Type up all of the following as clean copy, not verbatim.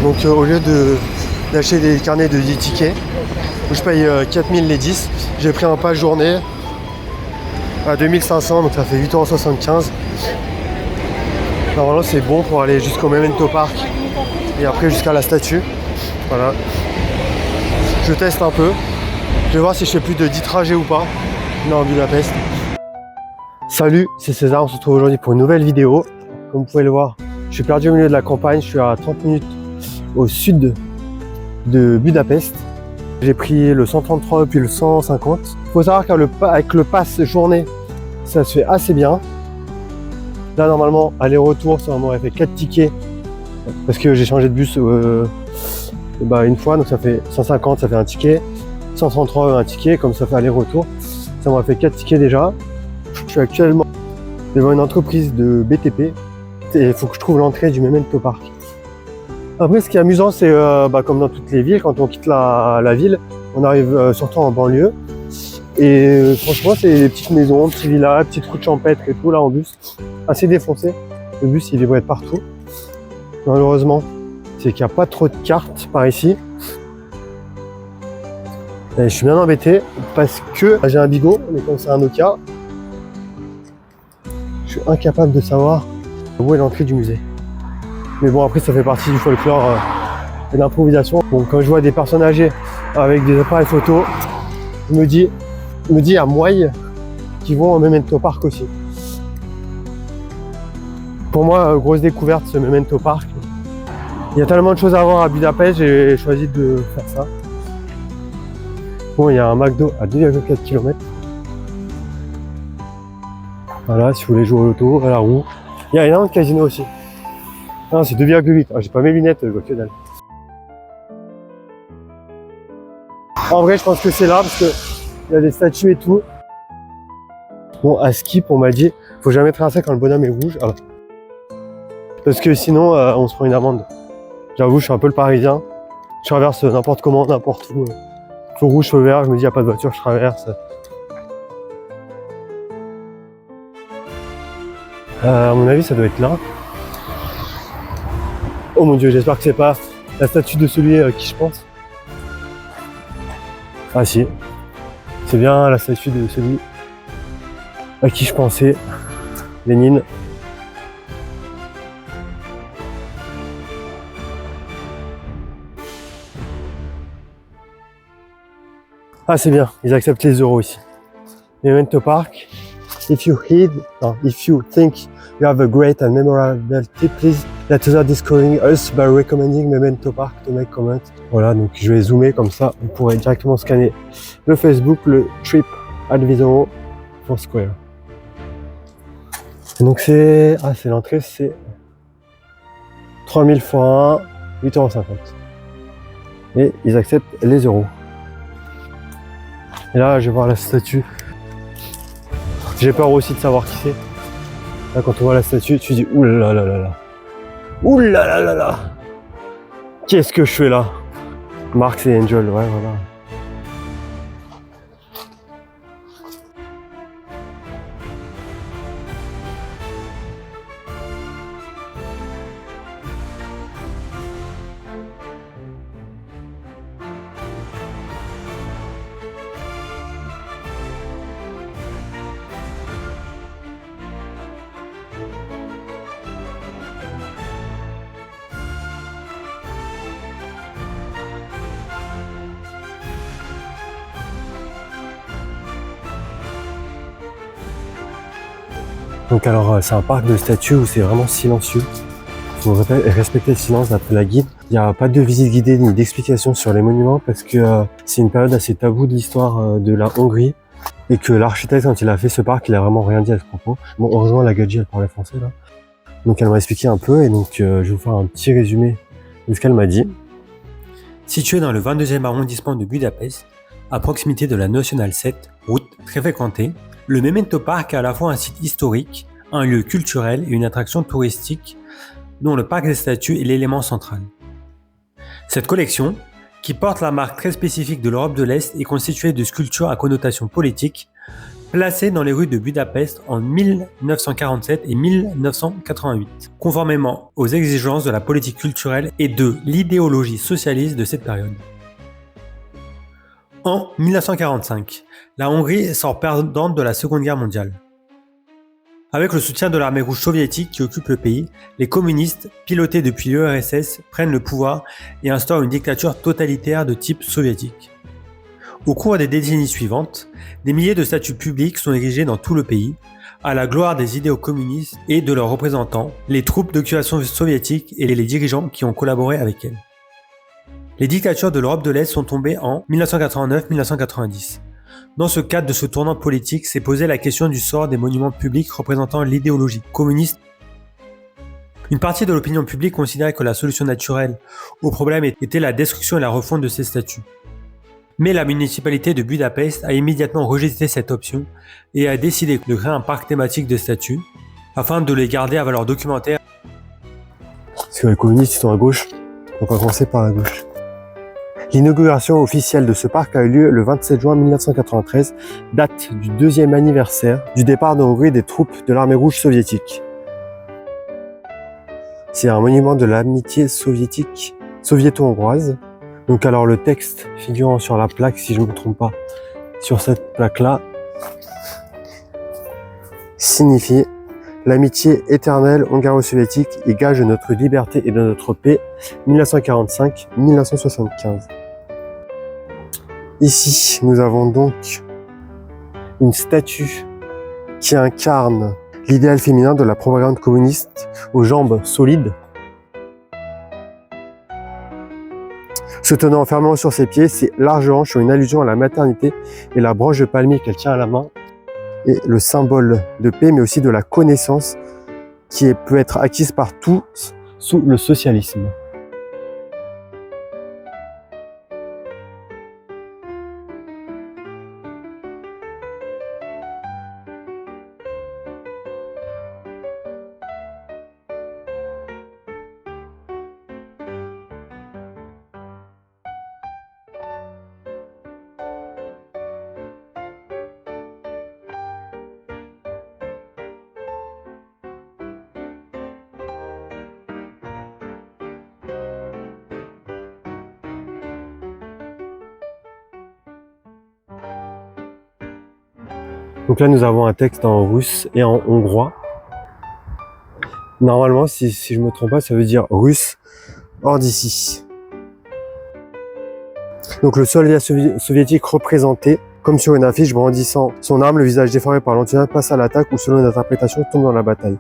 Donc au lieu d'acheter des carnets de 10 tickets, où je paye 4000 les 10, j'ai pris un pass journée à 2500, donc ça fait 8,75 €. Normalement c'est bon pour aller jusqu'au Memento Park et après jusqu'à la statue. Voilà. Je teste un peu. Je vais voir si je fais plus de 10 trajets ou pas dans Budapest. Salut, c'est César, on se retrouve aujourd'hui pour une nouvelle vidéo. Comme vous pouvez le voir, je suis perdu au milieu de la campagne, je suis à 30 minutes au sud de Budapest. J'ai pris le 133 puis le 150. Il faut savoir qu'avec le pass journée, ça se fait assez bien. Là normalement, aller-retour, ça m'aurait fait 4 tickets parce que j'ai changé de bus une fois, donc ça fait 150, ça fait un ticket. 133 un ticket, comme ça fait aller-retour. Ça m'aurait fait 4 tickets déjà. Je suis actuellement devant une entreprise de BTP et il faut que je trouve l'entrée du Memento Park. Après, ce qui est amusant, c'est comme dans toutes les villes, quand on quitte la ville, on arrive surtout en banlieue. Et franchement, c'est des petites maisons, petits villas, petites routes champêtres et tout, là en bus, assez défoncé. Le bus, il devrait être partout. Malheureusement, c'est qu'il n'y a pas trop de cartes par ici. Et je suis bien embêté parce que j'ai un bigot, mais comme c'est un Nokia, je suis incapable de savoir où est l'entrée du musée. Mais bon, après, ça fait partie du folklore et de l'improvisation. Bon, quand je vois des personnes âgées avec des appareils photo, je me dis à moyen qu'ils vont au Memento Park aussi. Pour moi, grosse découverte ce Memento Park. Il y a tellement de choses à voir à Budapest, j'ai choisi de faire ça. Bon, il y a un McDo à 2,4 km. Voilà, si vous voulez jouer au loto, à la roue. Il y a énormément de casinos aussi. Non, c'est 2,8. Ah, j'ai pas mes lunettes, je vois que dalle. En vrai, je pense que c'est là parce que il y a des statues et tout. Bon, à Skip, on m'a dit, faut jamais traverser quand le bonhomme est rouge. Ah. Parce que sinon, on se prend une amende. J'avoue, je suis un peu le parisien. Je traverse n'importe comment, n'importe où. Feu rouge, feu vert, je me dis, il n'y a pas de voiture, je traverse. À mon avis, ça doit être là. Oh mon dieu, j'espère que c'est pas la statue de celui à qui je pense. Ah si, c'est bien la statue de celui à qui je pensais, Lénine. Ah c'est bien, ils acceptent les euros ici. Memento Park. If you think you have a great and memorable tip, please let others discovering us by recommending Memento Park to make comment. Voilà, donc je vais zoomer comme ça, vous pourrez directement scanner le Facebook, le Trip Advisor Foursquare. Et donc c'est l'entrée, c'est 3000 x 1, 8,50 €. Et ils acceptent les euros. Et là, je vais voir la statue. J'ai peur aussi de savoir qui c'est. Là, quand on voit la statue, tu dis oulala là là là. Oulala là là là. Qu'est-ce que je fais là? Marx et Angel, ouais, voilà. Donc alors c'est un parc de statues où c'est vraiment silencieux. Il faut respecter le silence d'après la guide. Il n'y a pas de visite guidée ni d'explication sur les monuments parce que c'est une période assez taboue de l'histoire de la Hongrie et que l'architecte quand il a fait ce parc il a vraiment rien dit à ce propos. Bon heureusement la Gadji elle parlait français là. Donc elle m'a expliqué un peu et donc je vais vous faire un petit résumé de ce qu'elle m'a dit. Situé dans le 22e arrondissement de Budapest, à proximité de la Nationale 7, route très fréquentée, le Memento Park est à la fois un site historique, un lieu culturel et une attraction touristique dont le parc des statues est l'élément central. Cette collection, qui porte la marque très spécifique de l'Europe de l'Est, est constituée de sculptures à connotation politique, placés dans les rues de Budapest en 1947 et 1988, conformément aux exigences de la politique culturelle et de l'idéologie socialiste de cette période. En 1945, la Hongrie sort perdante de la Seconde Guerre mondiale. Avec le soutien de l'armée rouge soviétique qui occupe le pays, les communistes, pilotés depuis l'URSS, prennent le pouvoir et instaurent une dictature totalitaire de type soviétique. Au cours des décennies suivantes, des milliers de statues publiques sont érigées dans tout le pays, à la gloire des idéaux communistes et de leurs représentants, les troupes d'occupation soviétiques et les dirigeants qui ont collaboré avec elles. Les dictatures de l'Europe de l'Est sont tombées en 1989-1990. Dans ce cadre de ce tournant politique, s'est posée la question du sort des monuments publics représentant l'idéologie communiste. Une partie de l'opinion publique considérait que la solution naturelle au problème était la destruction et la refonte de ces statues. Mais la municipalité de Budapest a immédiatement rejeté cette option et a décidé de créer un parc thématique de statues afin de les garder à valeur documentaire. Parce que les communistes ils sont à gauche, on va commencer par la gauche. L'inauguration officielle de ce parc a eu lieu le 27 juin 1993, date du 2e anniversaire du départ de Hongrie des troupes de l'armée rouge soviétique. C'est un monument de l'amitié soviétique, soviéto-hongroise. Donc alors le texte figurant sur la plaque, si je ne me trompe pas, sur cette plaque-là, signifie l'amitié éternelle hongaro-soviétique et gage de notre liberté et de notre paix, 1945-1975. Ici, nous avons donc une statue qui incarne l'idéal féminin de la propagande communiste aux jambes solides, se tenant fermement sur ses pieds, ses larges hanches ont une allusion à la maternité et la branche de palmier qu'elle tient à la main est le symbole de paix, mais aussi de la connaissance qui peut être acquise par tous sous le socialisme. Donc là, nous avons un texte en russe et en hongrois. Normalement, si je ne me trompe pas, ça veut dire russe hors d'ici. Donc le soldat soviétique représenté, comme sur une affiche brandissant son arme, le visage déformé par l'entonnoir, passe à l'attaque ou selon une interprétation tombe dans la bataille.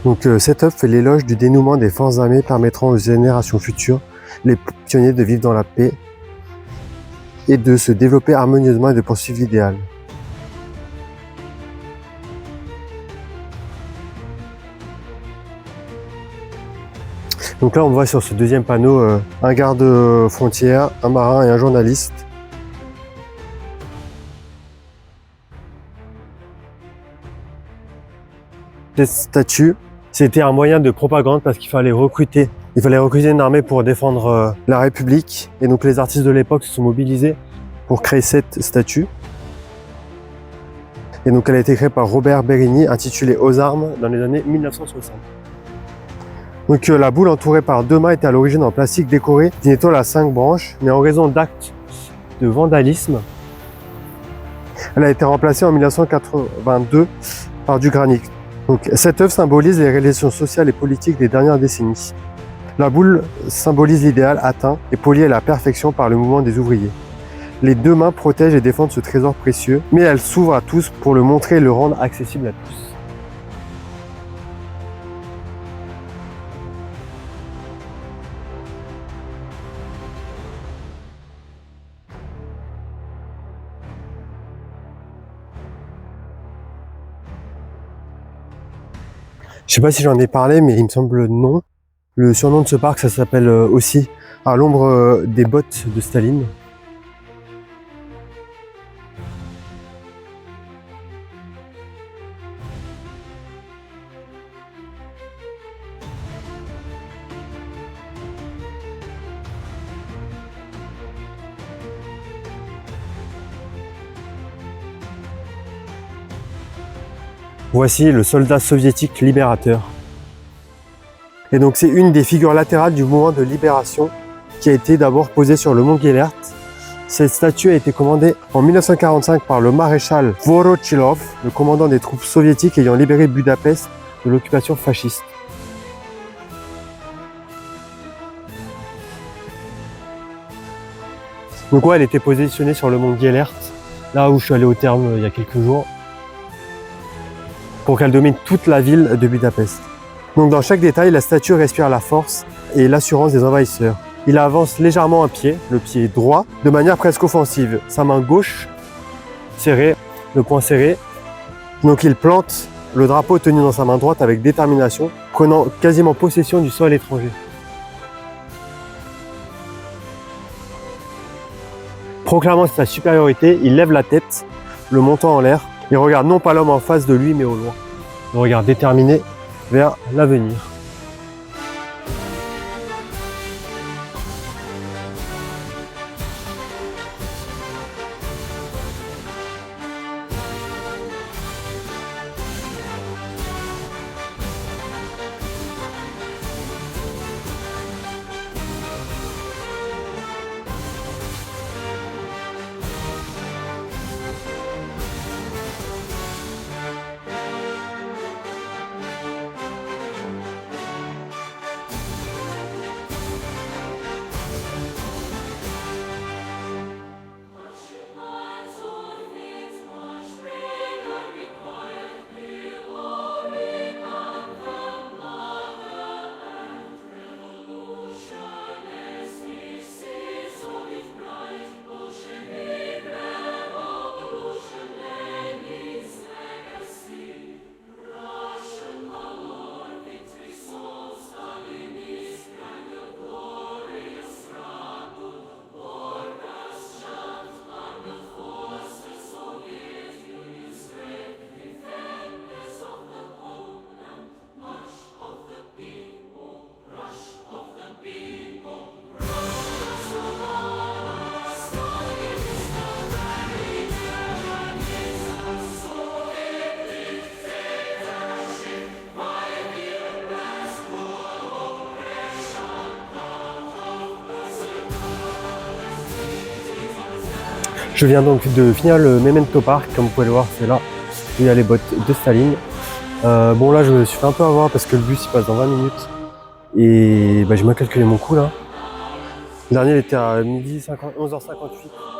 Donc cette œuvre fait l'éloge du dénouement des forces armées permettant aux générations futures, les pionniers, de vivre dans la paix et de se développer harmonieusement et de poursuivre l'idéal. Donc là on voit sur ce deuxième panneau un garde-frontière, un marin et un journaliste. Cette statue, c'était un moyen de propagande parce qu'il fallait recruter Il fallait recruter une armée pour défendre la République. Et donc les artistes de l'époque se sont mobilisés pour créer cette statue. Et donc elle a été créée par Robert Bérigny, intitulée Aux armes, dans les années 1960. Donc la boule entourée par 2 mains était à l'origine en plastique décoré d'une étoile à 5 branches, mais en raison d'actes de vandalisme, elle a été remplacée en 1982 par du granit. Donc cette œuvre symbolise les réalisations sociales et politiques des dernières décennies. La boule symbolise l'idéal atteint et poli à la perfection par le mouvement des ouvriers. Les 2 mains protègent et défendent ce trésor précieux, mais elles s'ouvrent à tous pour le montrer et le rendre accessible à tous. Je sais pas si j'en ai parlé, mais il me semble non. Le surnom de ce parc, ça s'appelle aussi à l'ombre des bottes de Staline. Voici le soldat soviétique libérateur. Et donc c'est une des figures latérales du mouvement de libération qui a été d'abord posée sur le mont Gellert. Cette statue a été commandée en 1945 par le maréchal Vorochilov, le commandant des troupes soviétiques ayant libéré Budapest de l'occupation fasciste. Donc ouais, elle était positionnée sur le mont Gellert, là où je suis allé au terme il y a quelques jours, pour qu'elle domine toute la ville de Budapest. Donc dans chaque détail, la statue respire la force et l'assurance des envahisseurs. Il avance légèrement un pied, le pied droit, de manière presque offensive. Sa main gauche serrée, le poing serré. Donc il plante le drapeau tenu dans sa main droite avec détermination, prenant quasiment possession du sol étranger. Proclamant sa supériorité, il lève la tête, le menton en l'air. Il regarde non pas l'homme en face de lui, mais au loin. Le regard déterminé vers l'avenir. Je viens donc de finir le Memento Park, comme vous pouvez le voir, c'est là où il y a les bottes de Staline. Bon là je me suis fait un peu avoir parce que le bus il passe dans 20 minutes et j'ai mal calculé mon coup là. Le dernier il était à 11h58.